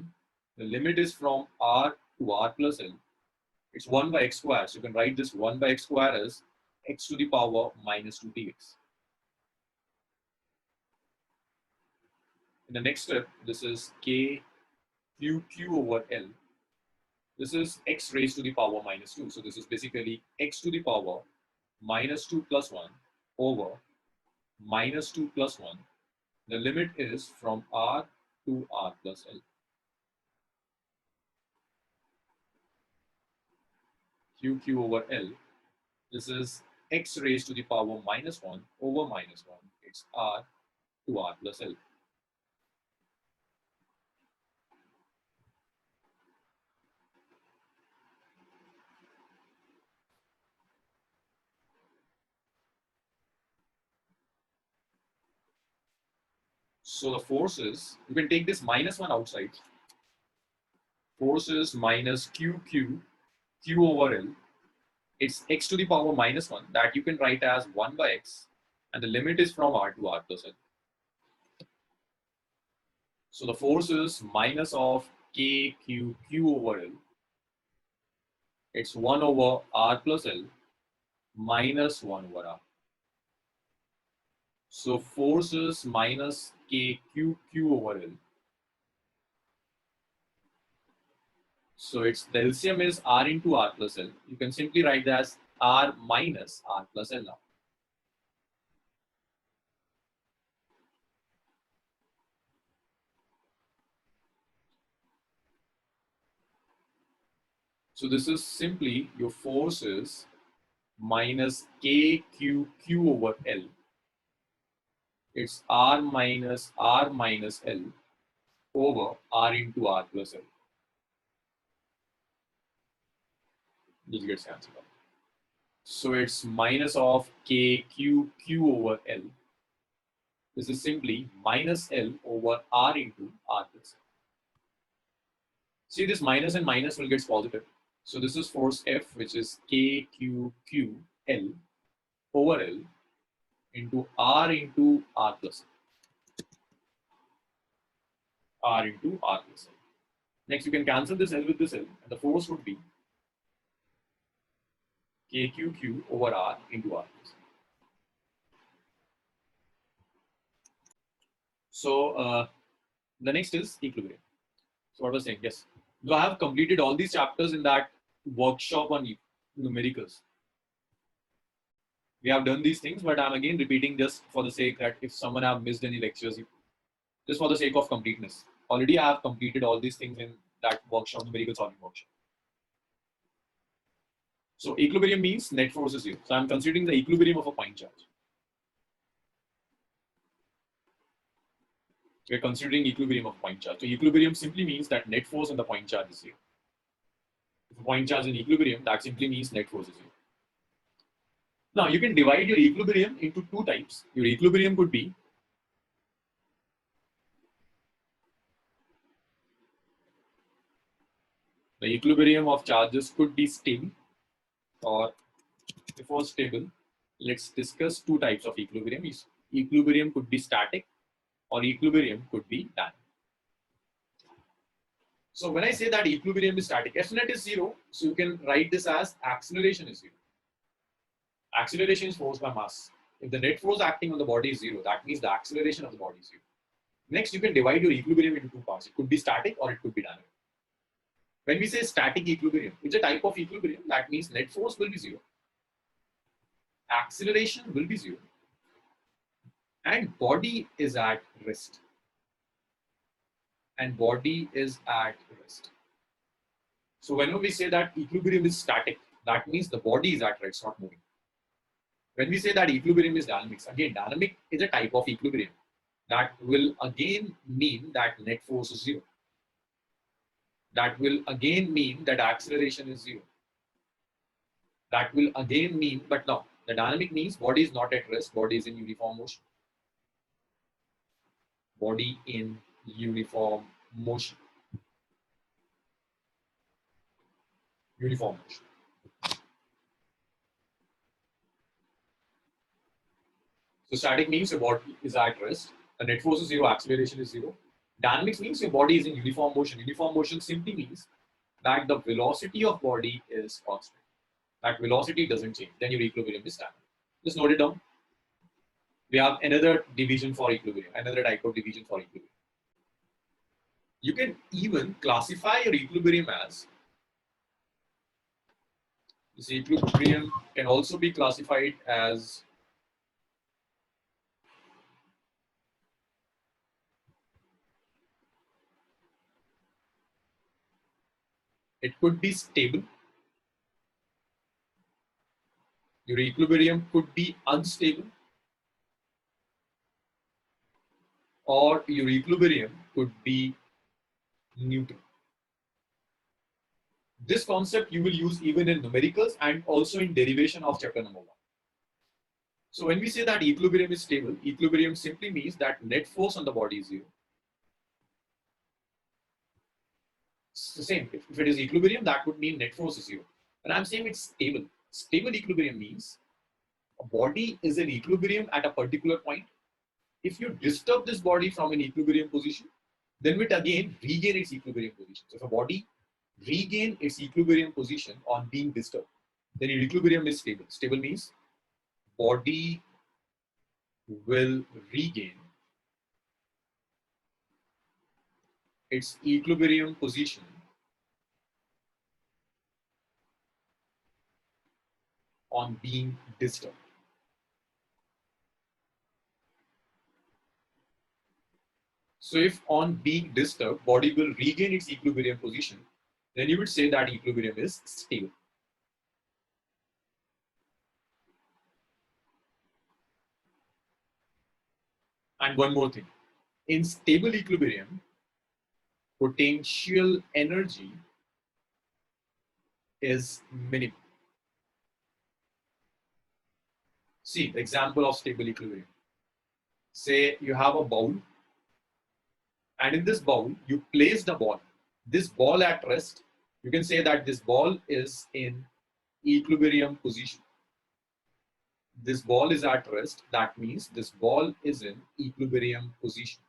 The limit is from r to r plus L. It's 1 by x square. So you can write this 1 by x square as x to the power minus 2 dx. In the next step, this is k q over L. This is x raised to the power minus 2. So this is basically x to the power minus 2 plus 1 over minus 2 plus 1. The limit is from r to r plus L. q over L. This is x raised to the power minus 1 over minus 1. It's r to r plus L. So the force is, you can take this minus 1 outside. Force is minus q over L. It's x to the power minus 1. That you can write as 1 by x. And the limit is from r to r plus L. So the force is minus of k q over L. It's 1 over r plus L minus 1 over r. So force is minus k q over L. So it's the LCM is r into r plus L. You can simply write that as r minus r plus L now. So this is simply your force is minus k q over L. It's r minus L over r into r plus L. This gets cancelled out. So it's minus of KQ Q over L. This is simply minus L over R into R plus L. See, this minus and minus will get positive. So this is force F, which is KQQ L over L into R plus L. R into R plus L. Next, you can cancel this L with this L, and the force would be KQQ over R into R plus L. So the next is equilibrium. So what I was saying, yes. So I have completed all these chapters in that workshop on numericals. We have done these things, but I'm again repeating just for the sake that if someone have missed any lectures, just for the sake of completeness. Already I have completed all these things in that workshop, numerical solving workshop. So equilibrium means net force is zero. So I'm considering the equilibrium of a point charge. We're considering equilibrium of point charge. So equilibrium simply means that net force on the point charge is zero. If a point charge is in equilibrium, that simply means net force is zero. Now you can divide your equilibrium into two types. Your equilibrium could be the equilibrium of charges could be stable, or before stable, let's discuss two types of equilibrium. Equilibrium could be static or equilibrium could be dynamic. So when I say that equilibrium is static, S net is zero, so you can write this as acceleration is zero. Acceleration is force by mass. If the net force acting on the body is zero, that means the acceleration of the body is zero. Next, you can divide your equilibrium into two parts. It could be static or it could be dynamic. When we say static equilibrium, it's a type of equilibrium. That means net force will be zero, acceleration will be zero, and body is at rest. And body is at rest. So whenever we say that equilibrium is static, that means the body is at rest, not moving. When we say that equilibrium is dynamics, again, dynamic is a type of equilibrium. That will again mean that net force is zero. That will again mean that acceleration is zero. That will again mean, but now, the dynamic means body is not at rest, body is in uniform motion. Body in uniform motion. Uniform motion. So static means your body is at rest. The net force is zero, acceleration is zero. Dynamics means your body is in uniform motion. Uniform motion simply means that the velocity of body is constant. That velocity doesn't change. Then your equilibrium is dynamic. Just note it down. We have another division for equilibrium, another type of division for equilibrium. You can even classify your equilibrium as, this equilibrium can also be classified as it could be stable. Your equilibrium could be unstable, or your equilibrium could be neutral. This concept you will use even in numericals and also in derivation of chapter number 1. So when we say that equilibrium is stable, equilibrium simply means that net force on the body is zero. It's the same. If it is equilibrium, that would mean net force is zero. But I'm saying it's stable. Stable equilibrium means a body is in equilibrium at a particular point. If you disturb this body from an equilibrium position, then it again regain its equilibrium position. So if a body regain its equilibrium position on being disturbed, then your equilibrium is stable. Stable means body will regain its equilibrium position on being disturbed. So if on being disturbed, body will regain its equilibrium position, then you would say that equilibrium is stable. And one more thing, in stable equilibrium, potential energy is minimal. See, the example of stable equilibrium. Say you have a bowl, and in this bowl, you place the ball. This ball at rest, you can say that this ball is in equilibrium position. This ball is at rest, that means this ball is in equilibrium position.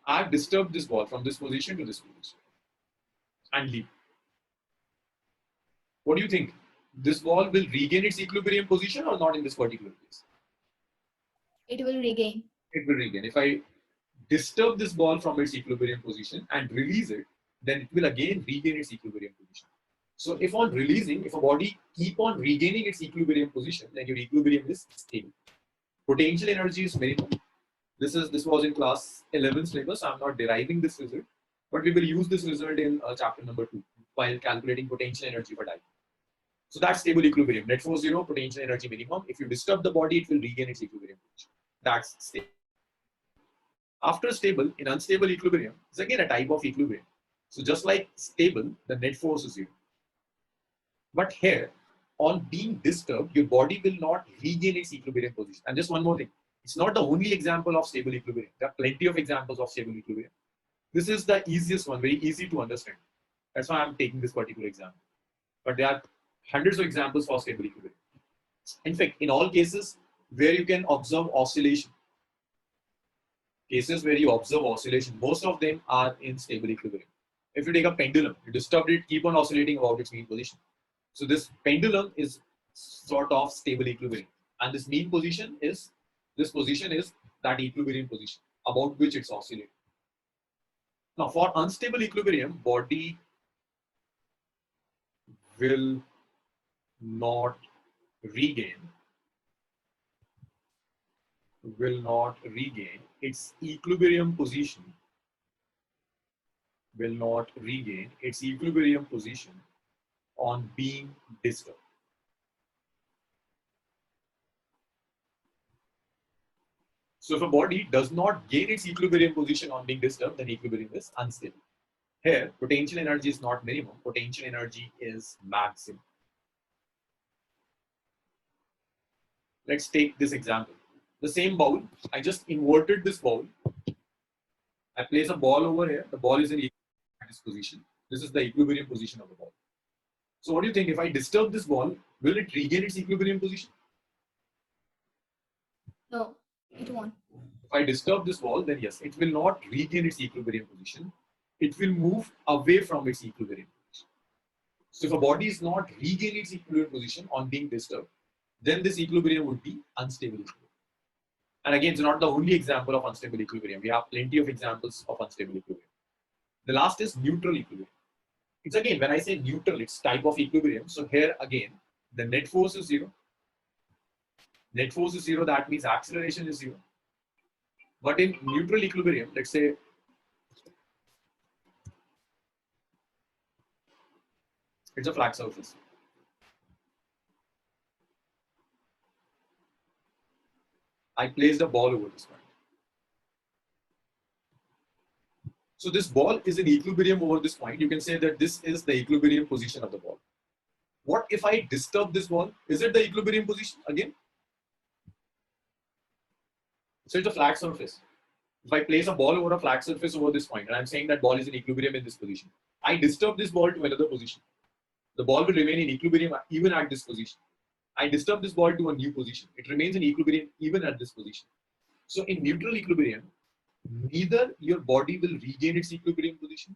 I have disturbed this ball from this position to this position and leave. What do you think? This ball will regain its equilibrium position or not in this particular case? It will regain. It will regain. If I disturb this ball from its equilibrium position and release it, then it will again regain its equilibrium position. So if on releasing, if a body keep on regaining its equilibrium position, then your equilibrium is stable. Potential energy is minimum. This was in class 11 syllabus. I'm not deriving this result, but we will use this result in chapter number 2 while calculating potential energy for dipole. So that's stable equilibrium. Net force 0, potential energy minimum. If you disturb the body, it will regain its equilibrium position. That's stable. After stable, in unstable equilibrium, it's again a type of equilibrium. So just like stable, the net force is 0. But here, on being disturbed, your body will not regain its equilibrium position. And just one more thing. It's not the only example of stable equilibrium. There are plenty of examples of stable equilibrium. This is the easiest one, very easy to understand. That's why I'm taking this particular example. But there are hundreds of examples for stable equilibrium. In fact, in all cases where you can observe oscillation, most of them are in stable equilibrium. If you take a pendulum, you disturb it, keep on oscillating about its mean position. So this pendulum is sort of stable equilibrium. And this mean position is, this position is that equilibrium position about which it's oscillating. Now for unstable equilibrium, body will not regain its equilibrium position, on being disturbed. So if a body does not gain its equilibrium position on being disturbed, then equilibrium is unstable. Here, potential energy is not minimum, potential energy is maximum. Let's take this example. The same bowl, I just inverted this bowl. I place a ball over here, the ball is in this position. This is the equilibrium position of the ball. So what do you think? If I disturb this ball, will it regain its equilibrium position? No, it won't. If I disturb this ball, then yes, it will not regain its equilibrium position. It will move away from its equilibrium position. So if a body is not regaining its equilibrium position on being disturbed, then this equilibrium would be unstable equilibrium. And again, it's not the only example of unstable equilibrium. We have plenty of examples of unstable equilibrium. The last is neutral equilibrium. It's again, when I say neutral, it's type of equilibrium. So here again, the net force is 0. Net force is 0, that means acceleration is 0. But in neutral equilibrium, let's say it's a flat surface. I placed a ball over this point. So this ball is in equilibrium over this point. You can say that this is the equilibrium position of the ball. What if I disturb this ball? Is it the equilibrium position again? So it's a flat surface. If I place a ball over a flat surface over this point, and I'm saying that ball is in equilibrium in this position, I disturb this ball to another position. The ball will remain in equilibrium even at this position. I disturb this ball to a new position. It remains in equilibrium even at this position. So in neutral equilibrium, neither your body will regain its equilibrium position,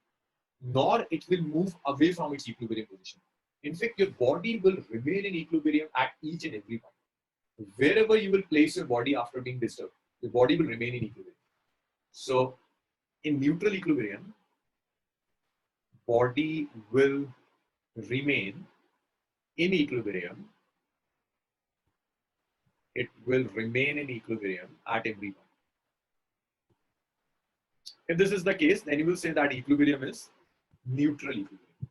nor it will move away from its equilibrium position. In fact, your body will remain in equilibrium at each and every point. Wherever you will place your body after being disturbed, your body will remain in equilibrium. So in neutral equilibrium, body will remain in equilibrium. It will remain in equilibrium at every point. If this is the case, then you will say that equilibrium is neutral equilibrium.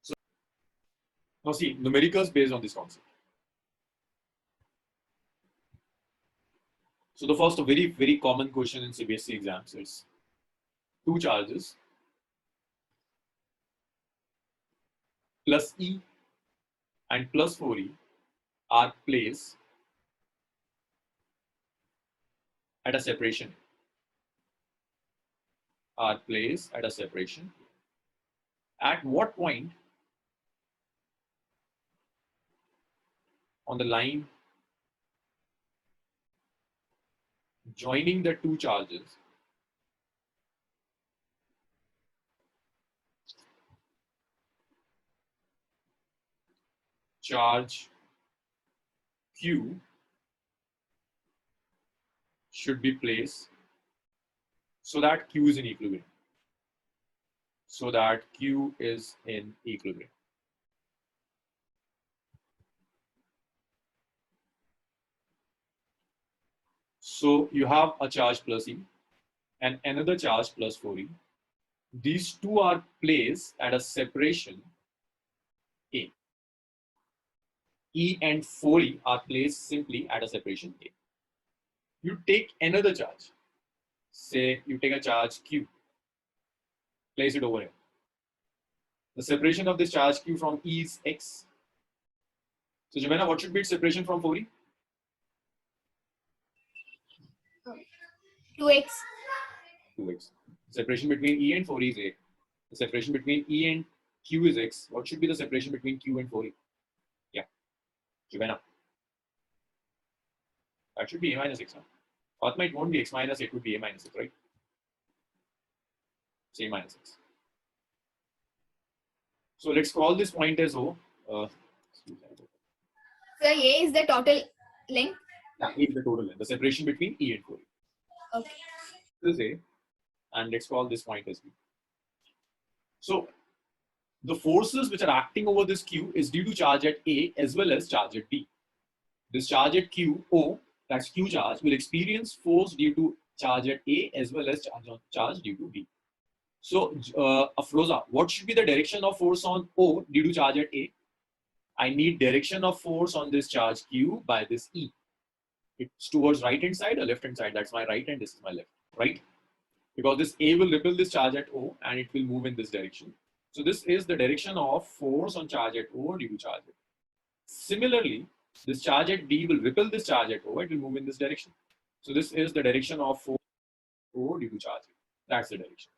So now see, numericals based on this concept. So the first very, very common question in CBSE exams is 2 charges plus E and plus 4E are placed at a separation. Are placed at a separation. At what point on the line joining the two charges charge Q should be placed so that Q is in equilibrium. So that Q is in equilibrium. So you have a charge plus E and another charge plus 4E. These two are placed at a separation A. E and 4E are placed simply at a separation A. You take another charge. Say you take a charge Q. Place it over here. The separation of this charge Q from E is X. So Jemena, what should be its separation from 4E? 2x. 2x. Separation between E and 4E is A. The separation between E and Q is X. What should be the separation between Q and 4E? Yeah. Jemena. That should be A minus X. Huh? Fatma, it won't be X minus, it would be A minus X, right? It's A minus X. So let's call this point as O. So A is the total length. Yeah, A is the total length. The separation between E and 4E. Okay. This is A. And let's call this point as B. So the forces which are acting over this Q is due to charge at A as well as charge at B. This charge at Q, O, that's Q charge, will experience force due to charge at A as well as charge due to B. So, Afroza, what should be the direction of force on O due to charge at A? I need direction of force on this charge Q by this E. It's towards right hand side or left hand side. That's my right and this is my left, right? Because this A will repel this charge at O and it will move in this direction. So this is the direction of force on charge at O due to charge at. Similarly, this charge at B will repel this charge at O, it will move in this direction. So this is the direction of force O due to charge. That's the direction.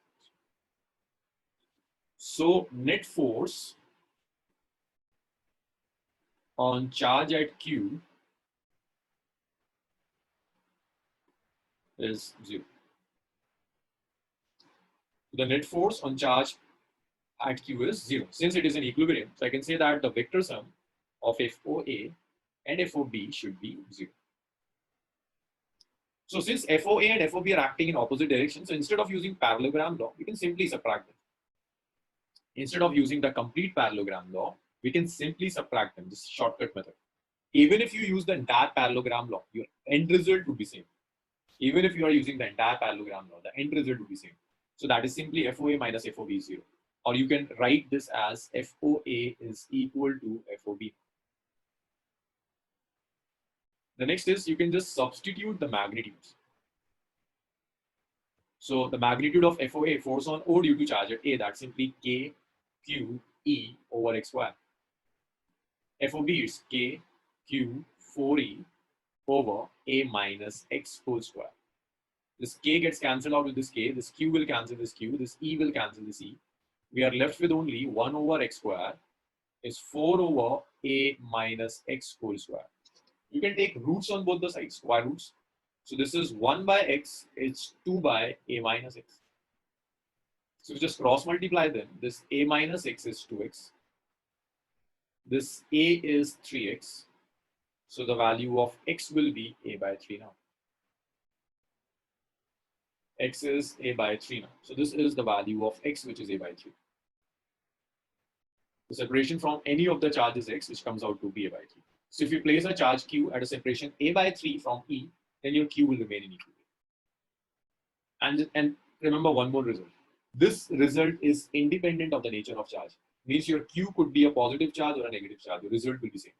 So net force on charge at Q is 0. The net force on charge at Q is 0. Since it is in equilibrium, so I can say that the vector sum of FOA and FOB should be 0. So since FOA and FOB are acting in opposite directions, so instead of using parallelogram law, we can simply subtract them. Instead of using the complete parallelogram law, we can simply subtract them, this shortcut method. Even if you use the entire parallelogram law, your end result would be same. Even if you are using the entire parallelogram law, the end result would be same. So that is simply FOA minus FOB is 0. Or you can write this as FOA is equal to FOB. The next is you can just substitute the magnitudes. So the magnitude of FOA, force on O due to charge at A, that's simply K Q E over X square. FOB is K Q 4E over A minus X whole square. This K gets cancelled out with this K, this Q will cancel this Q, this E will cancel this E. We are left with only 1 over X square is 4 over A minus X whole square. You can take roots on both the sides, square roots. So this is 1 by X, it's 2 by A minus X. So if you just cross multiply them, this A minus X is 2X. This A is 3X. So the value of X will be A by 3 now. X is A by 3 now. So this is the value of X, which is A by 3. The separation from any of the charges X, which comes out to be A by 3. So if you place a charge Q at a separation A by 3 from E, then your Q will remain in equilibrium. And remember one more result. This result is independent of the nature of charge. Means your Q could be a positive charge or a negative charge. The result will be same.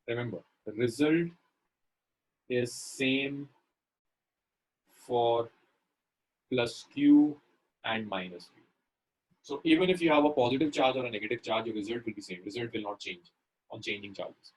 Remember, the result is same for plus Q and minus Q. So even if you have a positive charge or a negative charge, your result will be same. Result will not change on changing charges.